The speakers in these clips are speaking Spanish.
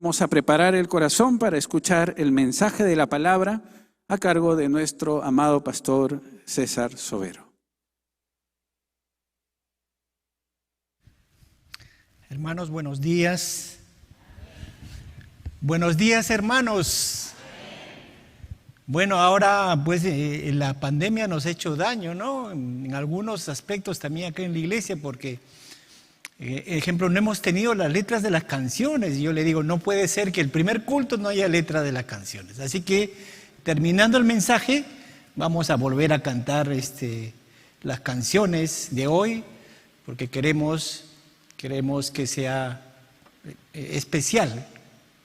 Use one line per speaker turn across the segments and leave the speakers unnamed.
Vamos a preparar el corazón para escuchar el mensaje de la palabra a cargo de nuestro amado pastor César Sobero.
Hermanos, buenos días. Buenos días, hermanos. Bueno, ahora pues la pandemia nos ha hecho daño, ¿no? En algunos aspectos también acá en la iglesia, porque ejemplo, no hemos tenido las letras de las canciones. Y yo le digo, no puede ser que el primer culto no haya letra de las canciones. Así que, terminando el mensaje, vamos a volver a cantar las canciones de hoy, porque queremos que sea especial.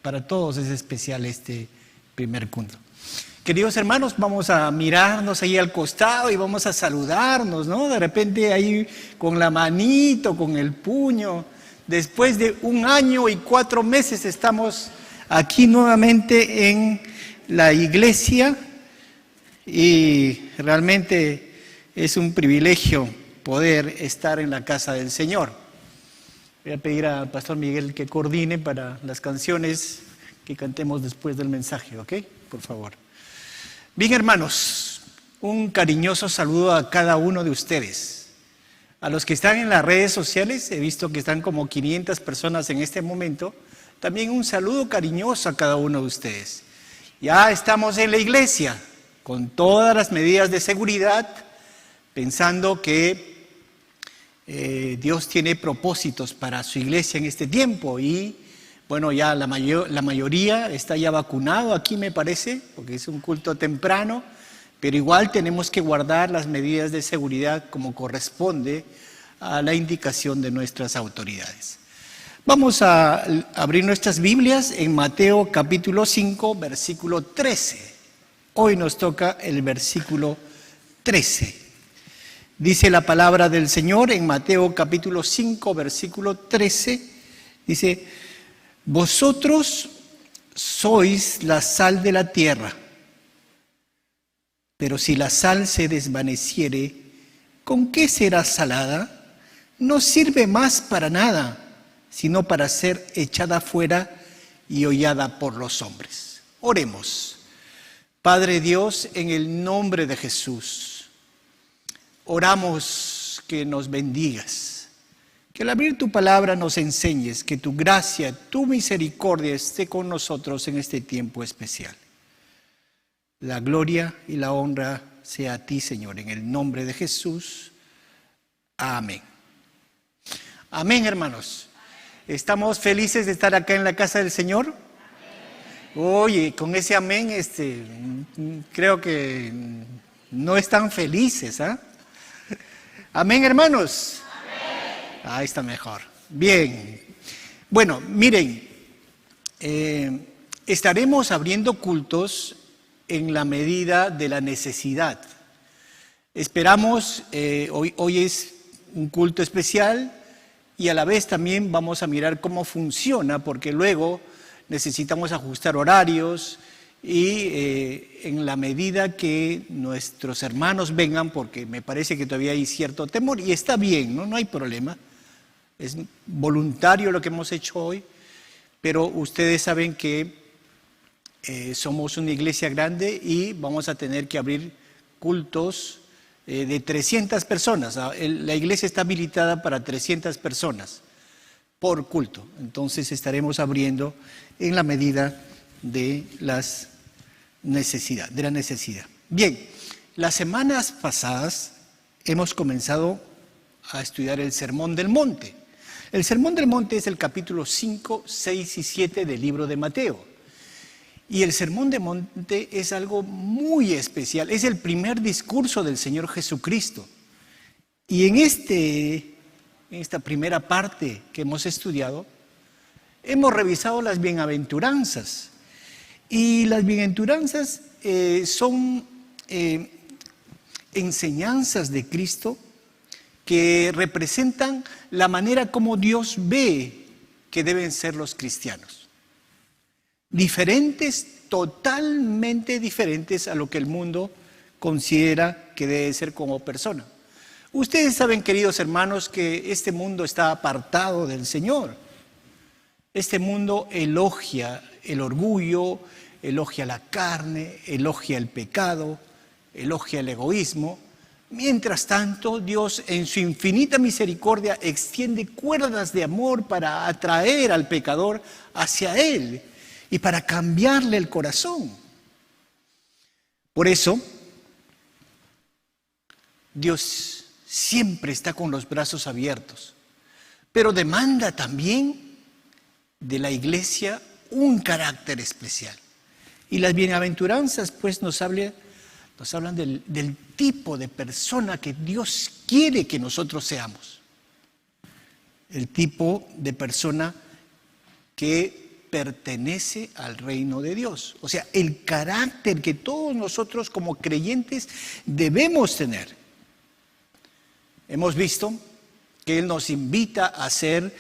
Para todos es especial este primer culto. Queridos hermanos, vamos a mirarnos ahí al costado y vamos a saludarnos, ¿no? De repente ahí con la manito, con el puño. Después de 1 año y 4 meses estamos aquí nuevamente en la iglesia y realmente es un privilegio poder estar en la casa del Señor. Voy a pedir al pastor Miguel que coordine para las canciones que cantemos después del mensaje, ¿ok? Por favor. Bien, hermanos, un cariñoso saludo a cada uno de ustedes. A los que están en las redes sociales, he visto que están como 500 personas en este momento, también un saludo cariñoso a cada uno de ustedes. Ya estamos en la iglesia, con todas las medidas de seguridad, pensando que Dios tiene propósitos para su iglesia en este tiempo y bueno, ya la mayoría está ya vacunado aquí, me parece, porque es un culto temprano, pero igual tenemos que guardar las medidas de seguridad como corresponde a la indicación de nuestras autoridades. Vamos a abrir nuestras Biblias en Mateo capítulo 5, versículo 13. Hoy nos toca el versículo 13. Dice la palabra del Señor en Mateo capítulo 5, versículo 13, dice: vosotros sois la sal de la tierra, pero si la sal se desvaneciere, ¿con qué será salada? No sirve más para nada, sino para ser echada fuera y hollada por los hombres. Oremos. Padre Dios, en el nombre de Jesús, oramos que nos bendigas. Que al abrir tu palabra nos enseñes, que tu gracia, tu misericordia esté con nosotros en este tiempo especial. La gloria y la honra sea a ti, Señor, en el nombre de Jesús. Amén. Amén, hermanos. ¿Estamos felices de estar acá en la casa del Señor? Oye, con ese amén, creo que no están felices, ¿ah? Amén, hermanos. Ahí está mejor. Bien. Bueno, miren, estaremos abriendo cultos en la medida de la necesidad. Esperamos, hoy es un culto especial y a la vez también vamos a mirar cómo funciona, porque luego necesitamos ajustar horarios y en la medida que nuestros hermanos vengan, porque me parece que todavía hay cierto temor y está bien, no hay problema. Es voluntario lo que hemos hecho hoy, pero ustedes saben que somos una iglesia grande y vamos a tener que abrir cultos de 300 personas. La iglesia está habilitada para 300 personas por culto. Entonces estaremos abriendo en la medida de la necesidad. Bien, las semanas pasadas hemos comenzado a estudiar el Sermón del Monte. El Sermón del Monte es el capítulo 5, 6 y 7 del libro de Mateo. Y el Sermón del Monte es algo muy especial. Es el primer discurso del Señor Jesucristo. Y en esta primera parte que hemos estudiado, hemos revisado las bienaventuranzas. Y las bienaventuranzas son enseñanzas de Cristo que representan la manera como Dios ve que deben ser los cristianos. Diferentes, totalmente diferentes a lo que el mundo considera que debe ser como persona. Ustedes saben, queridos hermanos, que este mundo está apartado del Señor. Este mundo elogia el orgullo, elogia la carne, elogia el pecado, elogia el egoísmo. Mientras tanto, Dios en su infinita misericordia extiende cuerdas de amor para atraer al pecador hacia Él y para cambiarle el corazón. Por eso, Dios siempre está con los brazos abiertos, pero demanda también de la iglesia un carácter especial. Y las bienaventuranzas pues nos hablan del tipo de persona que Dios quiere que nosotros seamos. El tipo de persona que pertenece al reino de Dios. O sea, el carácter que todos nosotros como creyentes debemos tener. Hemos visto que Él nos invita a ser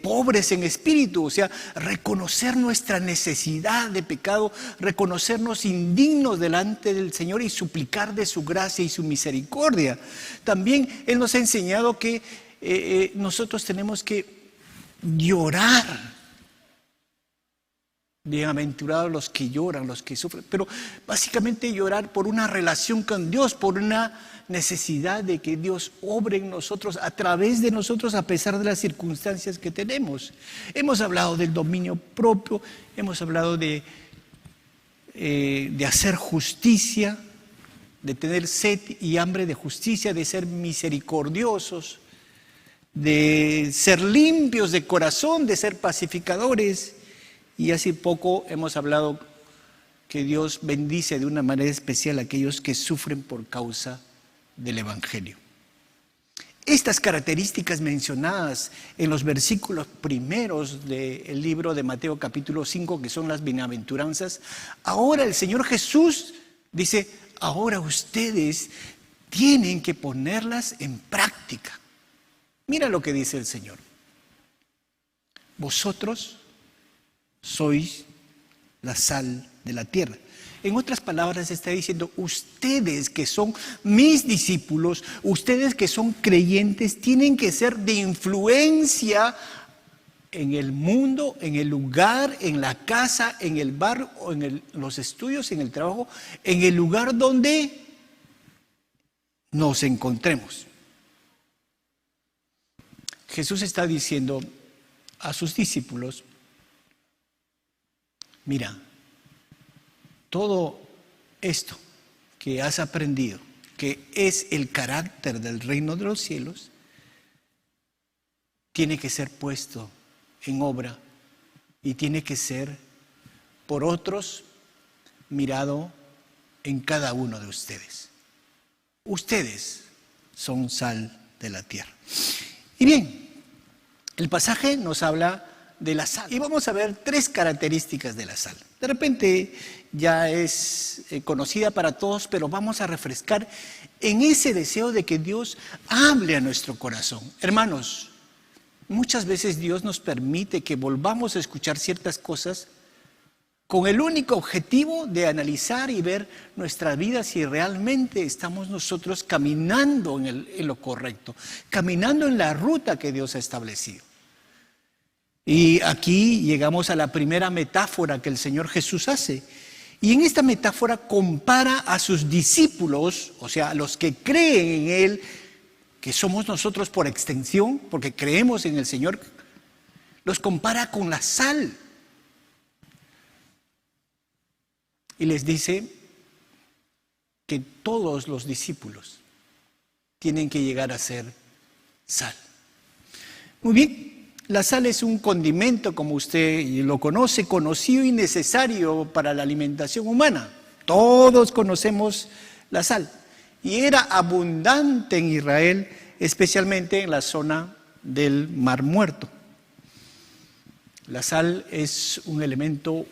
pobres en espíritu, o sea, reconocer nuestra necesidad de pecado, reconocernos indignos delante del Señor y suplicar de su gracia y su misericordia. También Él nos ha enseñado que nosotros tenemos que llorar. Bienaventurados los que lloran, los que sufren, pero básicamente llorar por una relación con Dios, por una necesidad de que Dios obre en nosotros, a través de nosotros, a pesar de las circunstancias que tenemos. Hemos hablado del dominio propio, hemos hablado de hacer justicia, de tener sed y hambre de justicia, de ser misericordiosos, de ser limpios de corazón, de ser pacificadores. Y hace poco hemos hablado que Dios bendice de una manera especial a aquellos que sufren por causa del Evangelio. Estas características mencionadas en los versículos primeros del libro de Mateo capítulo 5, que son las bienaventuranzas, ahora el Señor Jesús dice, ahora ustedes tienen que ponerlas en práctica. Mira lo que dice el Señor. Vosotros sois la sal de la tierra. En otras palabras está diciendo, ustedes que son mis discípulos, ustedes que son creyentes, tienen que ser de influencia en el mundo, en el lugar, en la casa, en el barrio, o en los estudios, en el trabajo, en el lugar donde nos encontremos. Jesús está diciendo a sus discípulos, mira, todo esto que has aprendido, que es el carácter del reino de los cielos, tiene que ser puesto en obra y tiene que ser por otros mirado en cada uno de ustedes. Ustedes son sal de la tierra. Y bien, el pasaje nos habla de la sal. Y vamos a ver 3 características de la sal. De repente ya es conocida para todos, pero vamos a refrescar en ese deseo de que Dios hable a nuestro corazón. Hermanos, muchas veces Dios nos permite que volvamos a escuchar ciertas cosas con el único objetivo de analizar y ver nuestra vida si realmente estamos nosotros caminando en lo correcto, caminando en la ruta que Dios ha establecido. Y aquí llegamos a la primera metáfora que el Señor Jesús hace. Y en esta metáfora compara a sus discípulos, o sea, a los que creen en Él, que somos nosotros por extensión, porque creemos en el Señor, los compara con la sal. Y les dice que todos los discípulos tienen que llegar a ser sal. Muy bien. La sal es un condimento, como usted lo conoce, conocido y necesario para la alimentación humana. Todos conocemos la sal. Y era abundante en Israel, especialmente en la zona del Mar Muerto. La sal es un elemento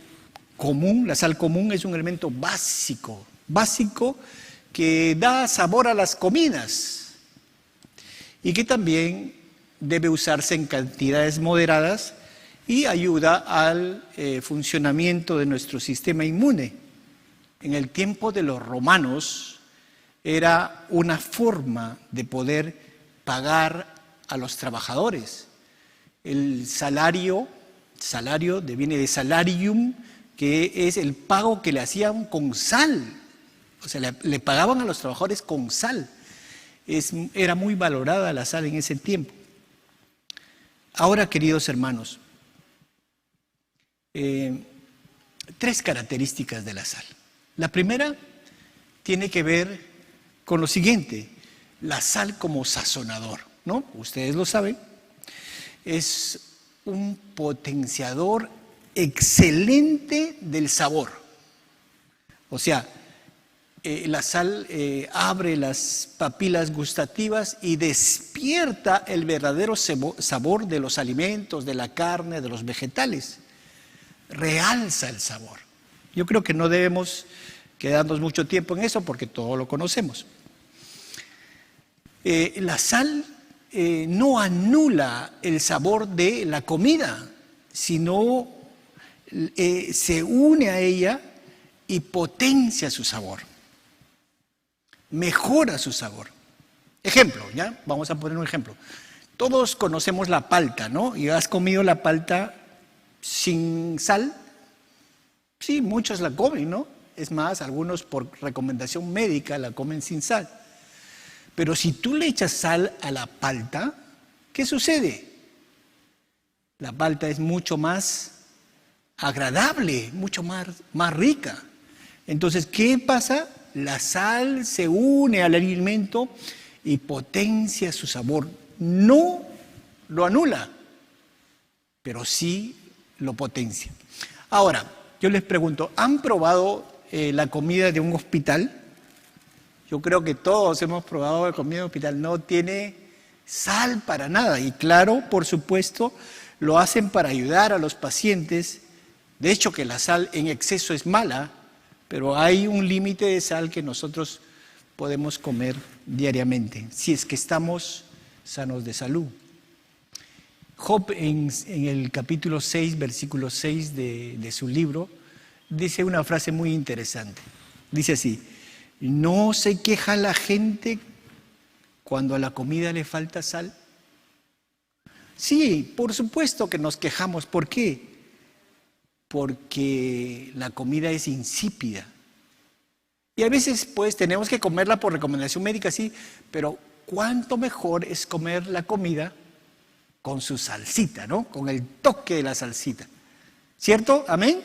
común, la sal común es un elemento básico que da sabor a las comidas y que también debe usarse en cantidades moderadas y ayuda al funcionamiento de nuestro sistema inmune. En el tiempo de los romanos era una forma de poder pagar a los trabajadores. El salario Salario viene de salarium, que es el pago que le hacían con sal. O sea, le pagaban a los trabajadores con sal. Era muy valorada la sal en ese tiempo. Ahora, queridos hermanos, 3 características de la sal. La primera tiene que ver con lo siguiente: la sal como sazonador, ¿no? Ustedes lo saben, es un potenciador excelente del sabor. O sea, la sal abre las papilas gustativas y despierta el verdadero sabor de los alimentos, de la carne, de los vegetales. Realza el sabor. Yo creo que no debemos quedarnos mucho tiempo en eso porque todo lo conocemos. La sal no anula el sabor de la comida, sino se une a ella y potencia su sabor, mejora su sabor. Ejemplo, ¿ya? Vamos a poner un ejemplo. Todos conocemos la palta, ¿no? ¿Y has comido la palta sin sal? Sí, muchos la comen, ¿no? Es más, algunos por recomendación médica la comen sin sal. Pero si tú le echas sal a la palta, ¿qué sucede? La palta es mucho más agradable, mucho más rica. Entonces, ¿qué pasa? La sal se une al alimento y potencia su sabor. No lo anula, pero sí lo potencia. Ahora, yo les pregunto, ¿han probado la comida de un hospital? Yo creo que todos hemos probado la comida de un hospital. No tiene sal para nada. Y claro, por supuesto, lo hacen para ayudar a los pacientes. De hecho, que la sal en exceso es mala, pero hay un límite de sal que nosotros podemos comer diariamente, si es que estamos sanos de salud. Job en el capítulo 6, versículo 6 de su libro, dice una frase muy interesante. Dice así: ¿no se queja la gente cuando a la comida le falta sal? Sí, por supuesto que nos quejamos. ¿Por qué? Porque la comida es insípida. Y a veces pues tenemos que comerla por recomendación médica, sí, pero cuánto mejor es comer la comida con su salsita, ¿no? Con el toque de la salsita. ¿Cierto? ¿Amén?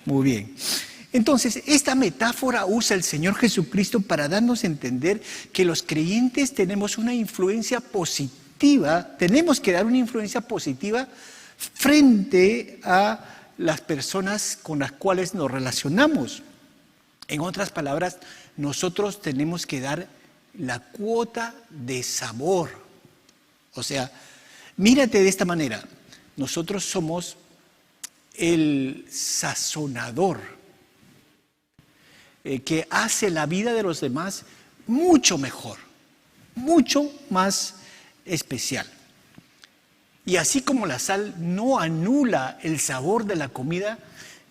Muy bien. Entonces, esta metáfora usa el Señor Jesucristo para darnos a entender que los creyentes tenemos una influencia positiva, tenemos que dar una influencia positiva frente a las personas con las cuales nos relacionamos. En otras palabras, nosotros tenemos que dar la cuota de sabor. O sea, mírate de esta manera, nosotros somos el sazonador que hace la vida de los demás mucho mejor, mucho más especial. Y así como la sal no anula el sabor de la comida,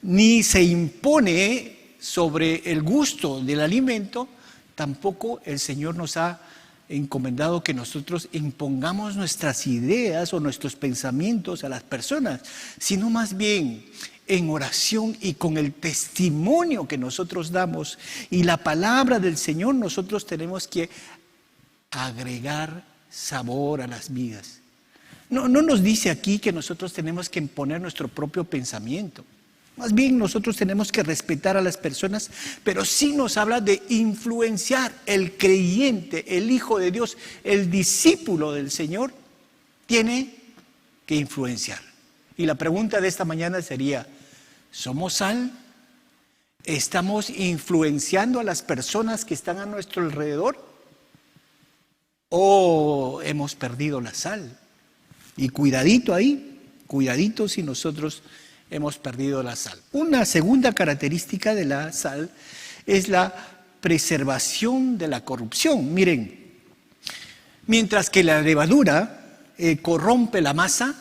ni se impone sobre el gusto del alimento, tampoco el Señor nos ha encomendado que nosotros impongamos nuestras ideas o nuestros pensamientos a las personas, sino más bien en oración y con el testimonio que nosotros damos y la palabra del Señor, nosotros tenemos que agregar sabor a las vidas. No nos dice aquí que nosotros tenemos que imponer nuestro propio pensamiento. Más bien nosotros tenemos que respetar a las personas, pero sí nos habla de influenciar. El creyente, el Hijo de Dios, el discípulo del Señor, tiene que influenciar. Y la pregunta de esta mañana sería, ¿somos sal? ¿Estamos influenciando a las personas que están a nuestro alrededor? ¿O hemos perdido la sal? Y cuidadito ahí, cuidadito si nosotros hemos perdido la sal. Una segunda característica de la sal es la preservación de la corrupción. Miren, mientras que la levadura corrompe la masa,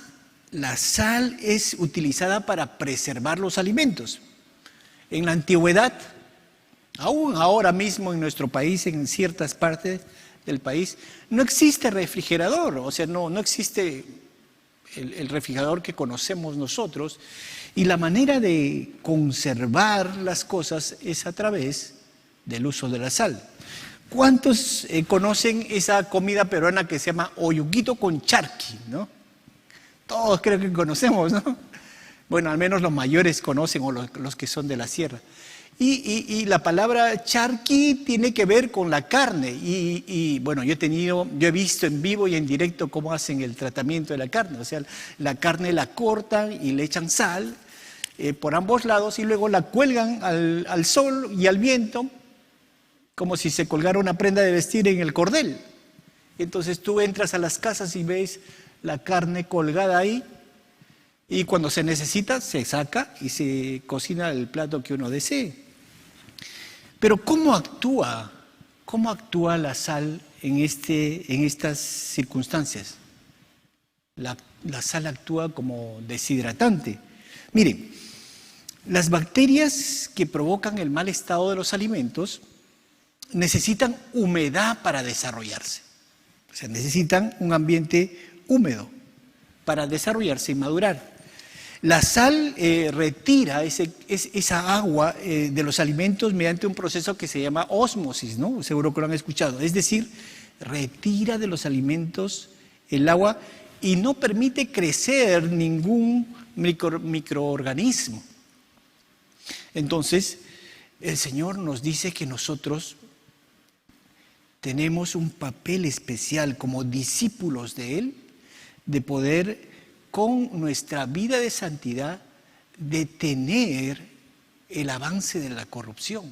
la sal es utilizada para preservar los alimentos. En la antigüedad, aún ahora mismo en nuestro país, en ciertas partes del país, no existe refrigerador, o sea, no existe el refrigerador que conocemos nosotros, y la manera de conservar las cosas es a través del uso de la sal. ¿Cuántos conocen esa comida peruana que se llama oyuquito con charqui, ¿no? Todos creo que conocemos, ¿no? Bueno, al menos los mayores conocen, o los que son de la sierra. Y la palabra charqui tiene que ver con la carne. Y bueno, yo he visto en vivo y en directo cómo hacen el tratamiento de la carne. O sea, la carne la cortan y le echan sal por ambos lados y luego la cuelgan al sol y al viento, como si se colgara una prenda de vestir en el cordel. Entonces tú entras a las casas y ves la carne colgada ahí, y cuando se necesita se saca y se cocina el plato que uno desee. Pero ¿cómo actúa la sal en estas circunstancias? La sal actúa como deshidratante. Miren, las bacterias que provocan el mal estado de los alimentos necesitan humedad para desarrollarse. O sea, necesitan un ambiente húmedo para desarrollarse y madurar. La sal retira esa agua de los alimentos mediante un proceso que se llama ósmosis, ¿no? Seguro que lo han escuchado. Es decir, retira de los alimentos el agua y no permite crecer ningún microorganismo. Entonces, el Señor nos dice que nosotros tenemos un papel especial como discípulos de Él, de poder con nuestra vida de santidad detener el avance de la corrupción.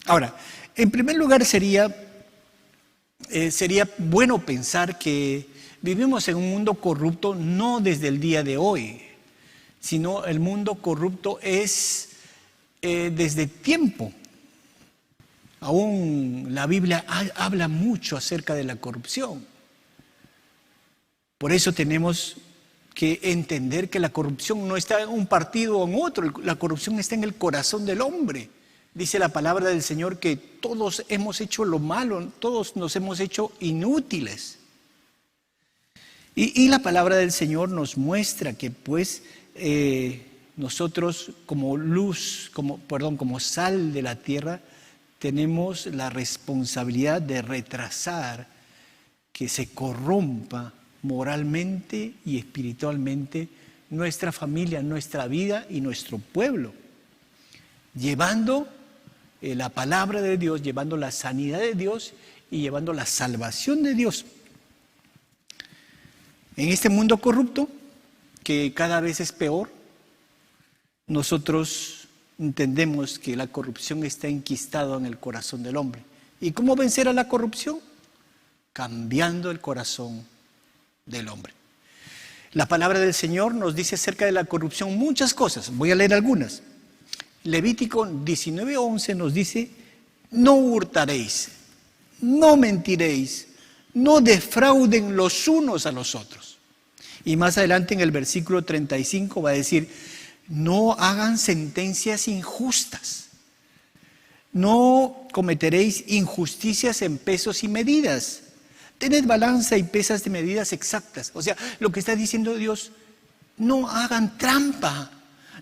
Ahora, en primer lugar sería bueno pensar que vivimos en un mundo corrupto no desde el día de hoy, sino el mundo corrupto es desde tiempo. Aún la Biblia habla mucho acerca de la corrupción. Por eso tenemos que entender que la corrupción no está en un partido o en otro, la corrupción está en el corazón del hombre. Dice la palabra del Señor que todos hemos hecho lo malo, todos nos hemos hecho inútiles. Y la palabra del Señor nos muestra que pues nosotros como como sal de la tierra, tenemos la responsabilidad de retrasar que se corrompa moralmente y espiritualmente nuestra familia, nuestra vida y nuestro pueblo, llevando la palabra de Dios, llevando la sanidad de Dios y llevando la salvación de Dios. En este mundo corrupto, que cada vez es peor, nosotros entendemos que la corrupción está enquistada en el corazón del hombre. ¿Y cómo vencer a la corrupción? Cambiando el corazón del hombre. La palabra del Señor nos dice acerca de la corrupción muchas cosas. Voy a leer algunas. Levítico 19:11 nos dice: no hurtaréis, no mentiréis, no defrauden los unos a los otros. Y más adelante en el versículo 35 va a decir: no hagan sentencias injustas, no cometeréis injusticias en pesos y medidas. Tened balanza y pesas de medidas exactas. O sea, lo que está diciendo Dios: no hagan trampa,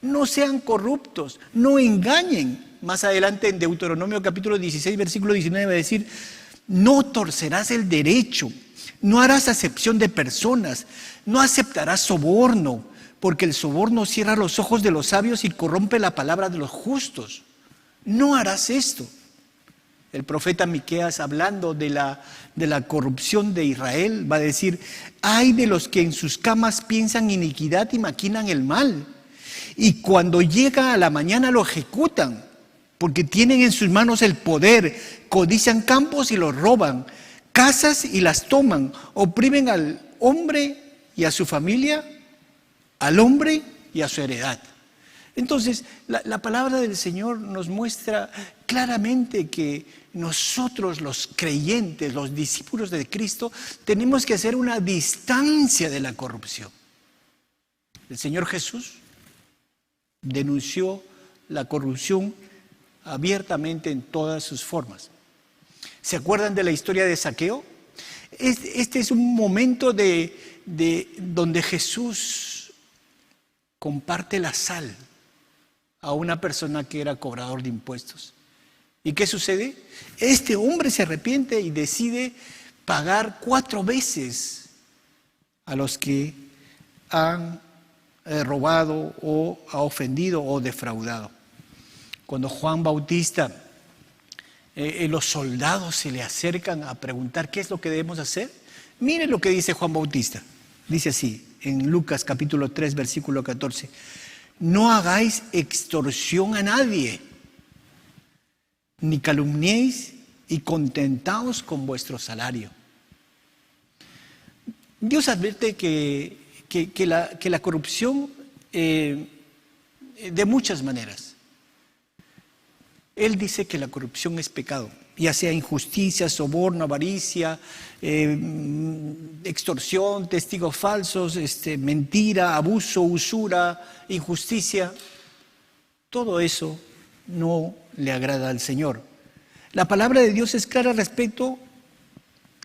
no sean corruptos, no engañen. Más adelante en Deuteronomio capítulo 16, versículo 19 va a decir: no torcerás el derecho, no harás acepción de personas, no aceptarás soborno, porque el soborno cierra los ojos de los sabios y corrompe la palabra de los justos. No harás esto. El profeta Miqueas, hablando de la corrupción de Israel, va a decir: ay de los que en sus camas piensan iniquidad y maquinan el mal, y cuando llega a la mañana lo ejecutan, porque tienen en sus manos el poder, codician campos y los roban, casas y las toman, oprimen al hombre y a su familia, al hombre y a su heredad. Entonces, la palabra del Señor nos muestra claramente que nosotros, los creyentes, los discípulos de Cristo, tenemos que hacer una distancia de la corrupción. El Señor Jesús denunció la corrupción abiertamente en todas sus formas. ¿Se acuerdan de la historia de Zaqueo? Este es un momento de donde Jesús comparte la sal a una persona que era cobrador de impuestos. ¿Y qué sucede? Este hombre se arrepiente y decide pagar 4 veces a los que han robado o ha ofendido o defraudado. Cuando Juan Bautista, los soldados se le acercan a preguntar qué es lo que debemos hacer, miren lo que dice Juan Bautista. Dice así, en Lucas capítulo 3, versículo 14. No hagáis extorsión a nadie, ni calumniéis, y contentaos con vuestro salario. Dios advierte que la corrupción de muchas maneras. Él dice que la corrupción es pecado, ya sea injusticia, soborno, avaricia, extorsión, testigos falsos, mentira, abuso, usura, injusticia. Todo eso no le agrada al Señor. La palabra de Dios es clara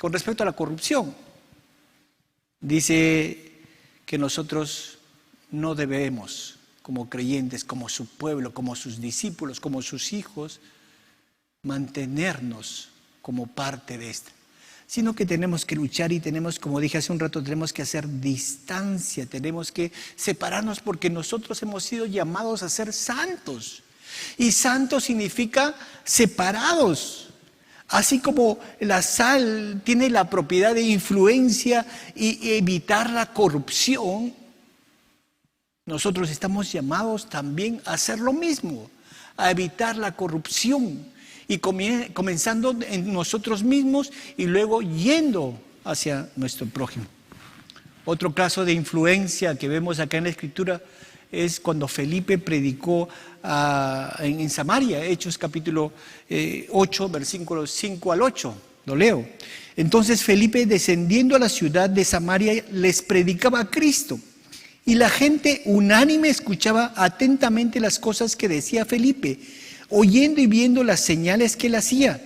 con respecto a la corrupción. Dice que nosotros no debemos, como creyentes, como su pueblo, como sus discípulos, como sus hijos, mantenernos como parte de esto, sino que tenemos que luchar y tenemos, como dije hace un rato, tenemos que hacer distancia, tenemos que separarnos porque nosotros hemos sido llamados a ser santos. Y santo significa separados. Así como la sal tiene la propiedad de influencia y evitar la corrupción, nosotros estamos llamados también a hacer lo mismo, a evitar la corrupción, y comenzando en nosotros mismos y luego yendo hacia nuestro prójimo. Otro caso de influencia que vemos acá en la Escritura es cuando Felipe predicó en Samaria, Hechos capítulo 8, versículos 5 al 8. Lo leo. Entonces Felipe, descendiendo a la ciudad de Samaria, les predicaba a Cristo. Y la gente unánime escuchaba atentamente las cosas que decía Felipe, oyendo y viendo las señales que él hacía,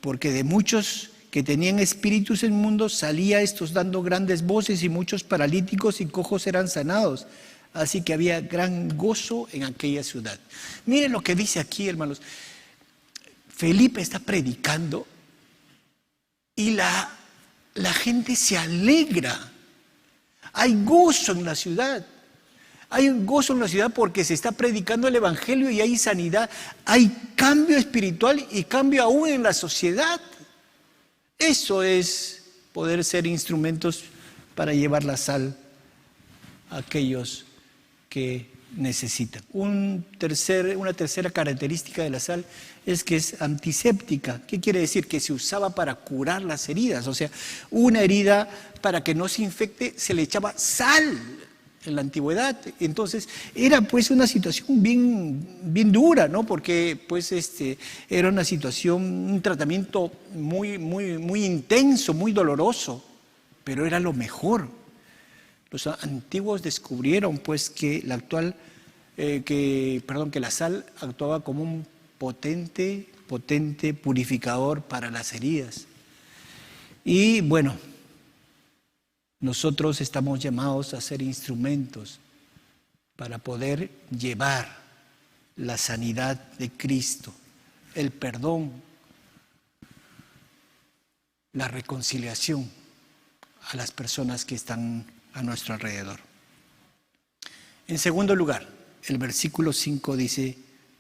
porque de muchos que tenían espíritus inmundos salía estos dando grandes voces, y muchos paralíticos y cojos eran sanados. Así que había gran gozo en aquella ciudad. Miren lo que dice aquí, hermanos. Felipe está predicando y la gente se alegra. Hay gozo en la ciudad. Hay un gozo en la ciudad porque se está predicando el evangelio y hay sanidad. Hay cambio espiritual y cambio aún en la sociedad. Eso es poder ser instrumentos para llevar la sal a aquellos que necesitan. Una tercera característica de la sal es que es antiséptica. ¿Qué quiere decir? Que se usaba para curar las heridas. O sea, una herida, para que no se infecte, se le echaba sal en la antigüedad. Entonces era pues una situación bien dura, ¿no? Porque pues era una situación, un tratamiento muy intenso, muy doloroso, pero era lo mejor. Los antiguos descubrieron pues que la sal actuaba como un potente purificador para las heridas. Y bueno, nosotros estamos llamados a ser instrumentos para poder llevar la sanidad de Cristo, el perdón, la reconciliación a las personas que están a nuestro alrededor. En segundo lugar, el versículo 5 dice,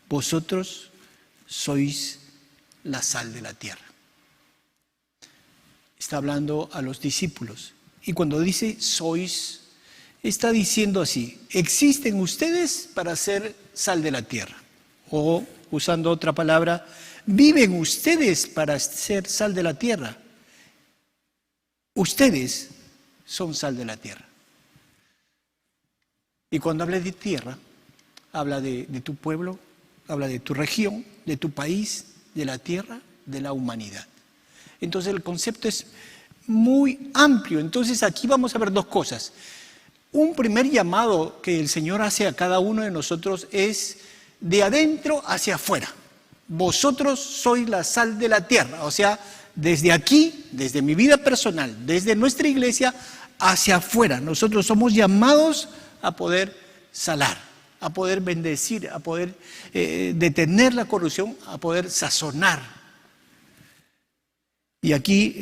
vosotros sois la sal de la tierra. Está hablando a los discípulos. Y cuando dice sois, está diciendo así, existen ustedes para ser sal de la tierra. O, usando otra palabra, viven ustedes para ser sal de la tierra. Ustedes son sal de la tierra. Y cuando habla de tierra, habla de tu pueblo, habla de tu región, de tu país, de la tierra, de la humanidad. Entonces el concepto es muy amplio. Entonces aquí vamos a ver dos cosas. Un primer llamado que el Señor hace a cada uno de nosotros es de adentro hacia afuera. Vosotros sois la sal de la tierra. O sea, desde aquí, desde mi vida personal, desde nuestra iglesia, hacia afuera. Nosotros somos llamados a poder salar, a poder bendecir, a poder detener la corrupción, a poder sazonar. Y aquí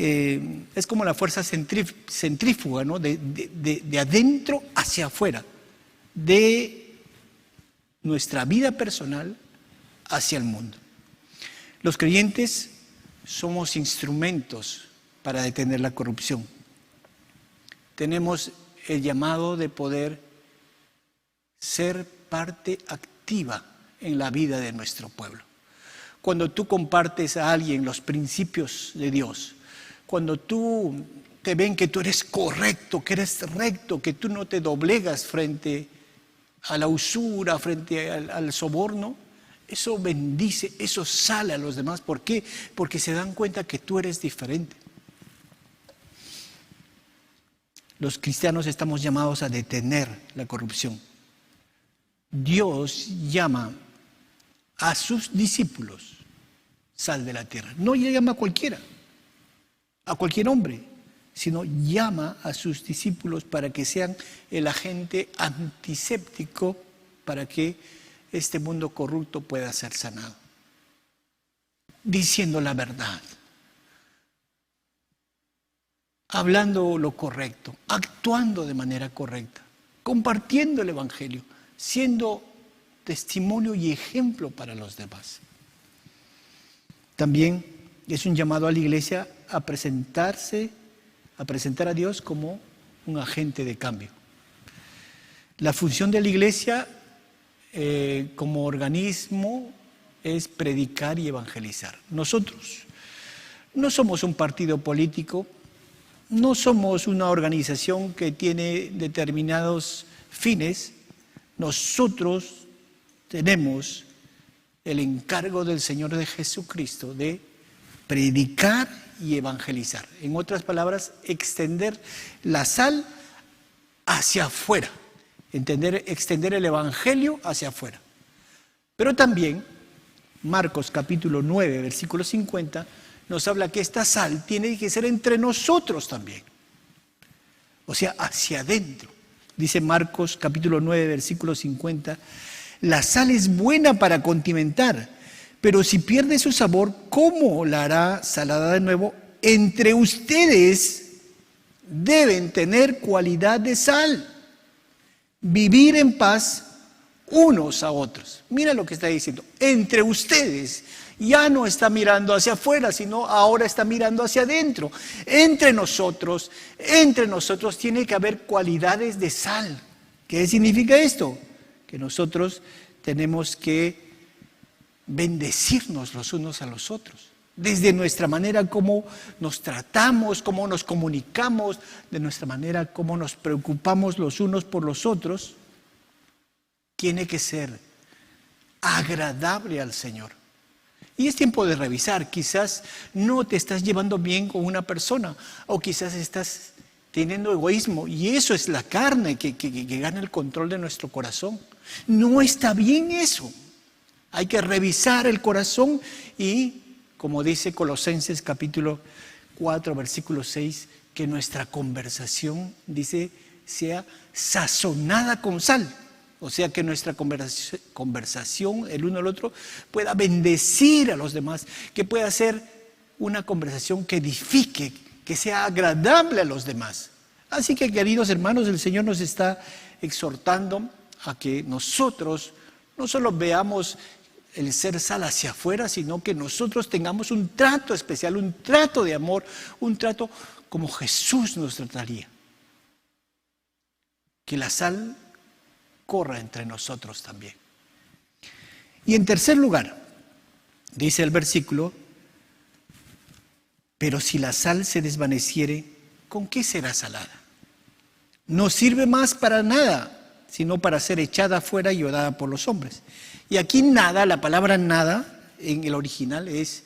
es como la fuerza centrífuga, ¿no? De adentro hacia afuera, de nuestra vida personal hacia el mundo. Los creyentes somos instrumentos para detener la corrupción. Tenemos el llamado de poder ser parte activa en la vida de nuestro pueblo. Cuando tú compartes a alguien los principios de Dios, cuando tú te ven que tú eres correcto, que eres recto, que tú no te doblegas frente a la usura, frente al soborno, eso bendice, eso sale a los demás. ¿Por qué? Porque se dan cuenta que tú eres diferente. Los cristianos estamos llamados a detener la corrupción. Dios llama a sus discípulos sal de la tierra. No llama a cualquiera, a cualquier hombre, sino llama a sus discípulos para que sean el agente antiséptico para que este mundo corrupto pueda ser sanado. Diciendo la verdad, hablando lo correcto, actuando de manera correcta, compartiendo el Evangelio, siendo testimonio y ejemplo para los demás. También es un llamado a la iglesia a presentar a Dios como un agente de cambio. La función de la iglesia como organismo es predicar y evangelizar. Nosotros no somos un partido político, no somos una organización que tiene determinados fines. Nosotros tenemos el encargo del Señor de Jesucristo de predicar y evangelizar. En otras palabras, extender la sal hacia afuera, extender el Evangelio hacia afuera. Pero también, Marcos capítulo 9, versículo 50, nos habla que esta sal tiene que ser entre nosotros también. O sea, hacia adentro. Dice Marcos capítulo 9, versículo 50, la sal es buena para condimentar, pero si pierde su sabor, ¿cómo la hará salada de nuevo? Entre ustedes deben tener cualidad de sal, vivir en paz unos a otros. Mira lo que está diciendo, entre ustedes. Ya no está mirando hacia afuera, sino ahora está mirando hacia adentro. Entre nosotros tiene que haber cualidades de sal. ¿Qué significa esto? Que nosotros tenemos que bendecirnos los unos a los otros. Desde nuestra manera como nos tratamos, cómo nos comunicamos, de nuestra manera como nos preocupamos los unos por los otros, tiene que ser agradable al Señor. Y es tiempo de revisar, quizás no te estás llevando bien con una persona, o quizás estás teniendo egoísmo, y eso es la carne que gana el control de nuestro corazón. No está bien eso. Hay que revisar el corazón y, como dice Colosenses capítulo 4, versículo 6, que nuestra conversación, dice, sea sazonada con sal. O sea, que nuestra conversación, el uno al otro, pueda bendecir a los demás, que pueda ser una conversación que edifique, que sea agradable a los demás. Así que, queridos hermanos, el Señor nos está exhortando a que nosotros no solo veamos el ser sal hacia afuera, sino que nosotros tengamos un trato especial, un trato de amor, un trato como Jesús nos trataría. Que la sal corra entre nosotros también. Y en tercer lugar, dice el versículo, pero si la sal se desvaneciere, ¿con qué será salada? No sirve más para nada, sino para ser echada afuera y odada por los hombres. Y aquí nada, la palabra nada, en el original es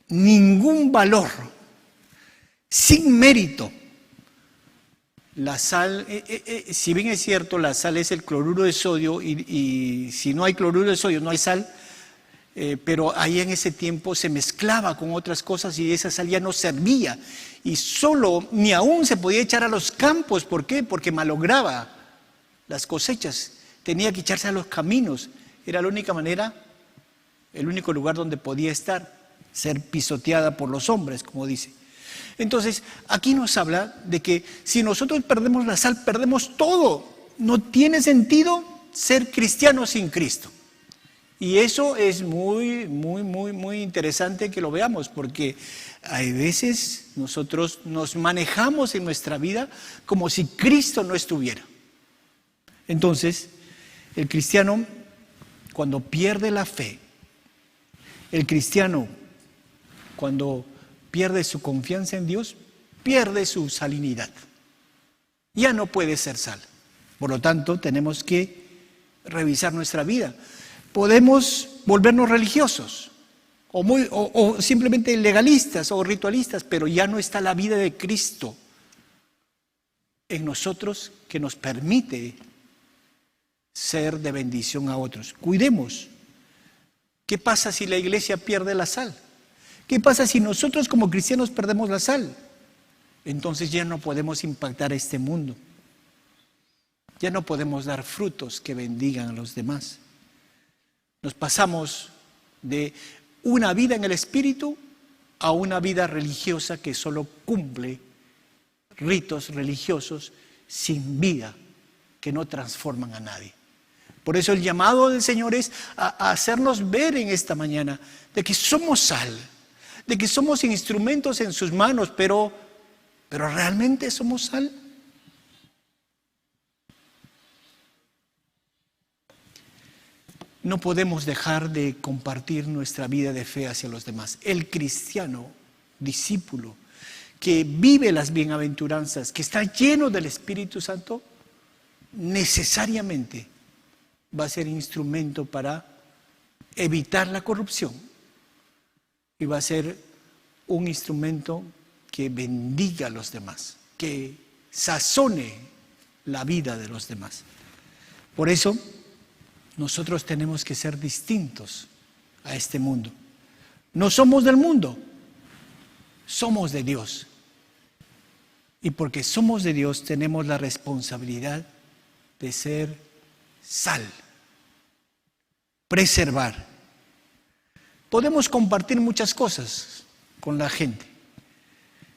ningún valor, sin mérito. La sal, si bien es cierto, la sal es el cloruro de sodio y si no hay cloruro de sodio no hay sal, pero ahí en ese tiempo se mezclaba con otras cosas y esa sal ya no servía. Y solo, ni aún se podía echar a los campos. ¿Por qué? Porque malograba las cosechas. Tenía que echarse a los caminos. Era la única manera, el único lugar donde podía estar, ser pisoteada por los hombres, como dice. Entonces, aquí nos habla de que si nosotros perdemos la sal, perdemos todo. No tiene sentido ser cristiano sin Cristo. Y eso es muy interesante que lo veamos, porque hay veces nosotros nos manejamos en nuestra vida como si Cristo no estuviera. Entonces, el cristiano, cuando pierde la fe, el cristiano, cuando pierde su confianza en Dios, pierde su salinidad. Ya no puede ser sal. Por lo tanto, tenemos que revisar nuestra vida. Podemos volvernos religiosos o simplemente legalistas o ritualistas, pero ya no está la vida de Cristo en nosotros que nos permite ser de bendición a otros. Cuidemos. ¿Qué pasa si la iglesia pierde la sal? ¿Qué pasa si nosotros como cristianos perdemos la sal? Entonces ya no podemos impactar a este mundo. Ya no podemos dar frutos que bendigan a los demás. Nos pasamos de una vida en el espíritu a una vida religiosa que solo cumple ritos religiosos sin vida, que no transforman a nadie. Por eso el llamado del Señor es a hacernos ver en esta mañana de que somos sal, de que somos instrumentos en sus manos, pero ¿realmente somos sal? No podemos dejar de compartir nuestra vida de fe hacia los demás. El cristiano, discípulo, que vive las bienaventuranzas, que está lleno del Espíritu Santo, necesariamente va a ser instrumento para evitar la corrupción y va a ser un instrumento que bendiga a los demás, que sazone la vida de los demás. Por eso, nosotros tenemos que ser distintos a este mundo. No somos del mundo, somos de Dios. Y porque somos de Dios, tenemos la responsabilidad de ser sal, preservar. Podemos compartir muchas cosas con la gente.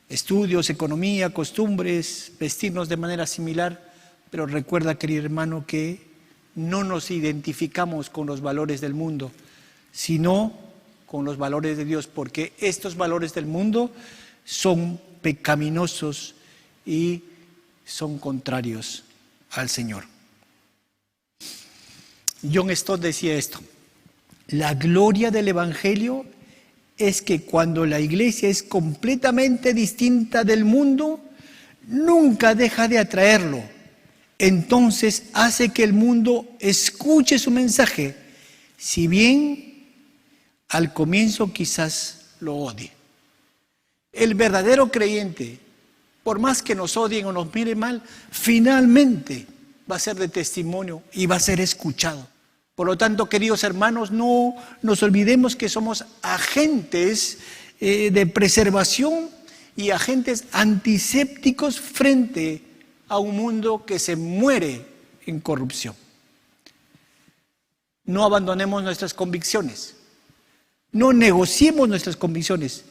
Estudios, economía, costumbres, vestirnos de manera similar, pero recuerda, querido hermano, que no nos identificamos con los valores del mundo, sino con los valores de Dios, porque estos valores del mundo son pecaminosos y son contrarios al Señor. John Stott decía esto: la gloria del Evangelio es que cuando la iglesia es completamente distinta del mundo, nunca deja de atraerlo. Entonces hace que el mundo escuche su mensaje, si bien al comienzo quizás lo odie. El verdadero creyente, por más que nos odien o nos miren mal, finalmente va a ser de testimonio y va a ser escuchado. Por lo tanto, queridos hermanos, no nos olvidemos que somos agentes de preservación y agentes antisépticos frente a un mundo que se muere en corrupción. No abandonemos nuestras convicciones, no negociemos nuestras convicciones.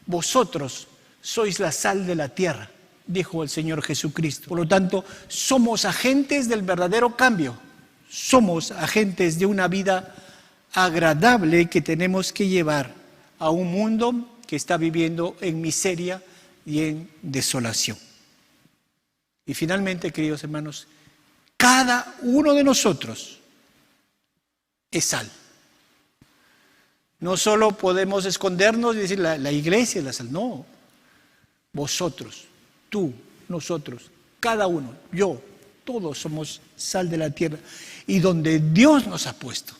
Vosotros sois la sal de la tierra, dijo el Señor Jesucristo. Por lo tanto, somos agentes del verdadero cambio, somos agentes de una vida agradable que tenemos que llevar a un mundo que está viviendo en miseria y en desolación. Y finalmente, queridos hermanos, cada uno de nosotros es sal. No solo podemos escondernos y decir la iglesia es la sal, no. Vosotros, tú, nosotros, cada uno, yo, todos somos sal de la tierra. Y donde Dios nos ha puesto,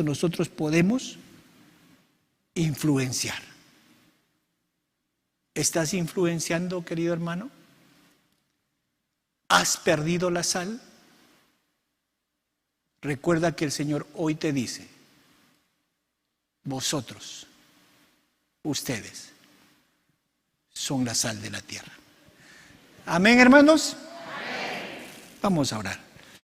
nosotros podemos influenciar. ¿Estás influenciando, querido hermano? ¿Has perdido la sal? recuerda que el Señor hoy te dice, vosotros, ustedes, son la sal de la tierra. Amén, hermanos. Amén. Vamos a orar.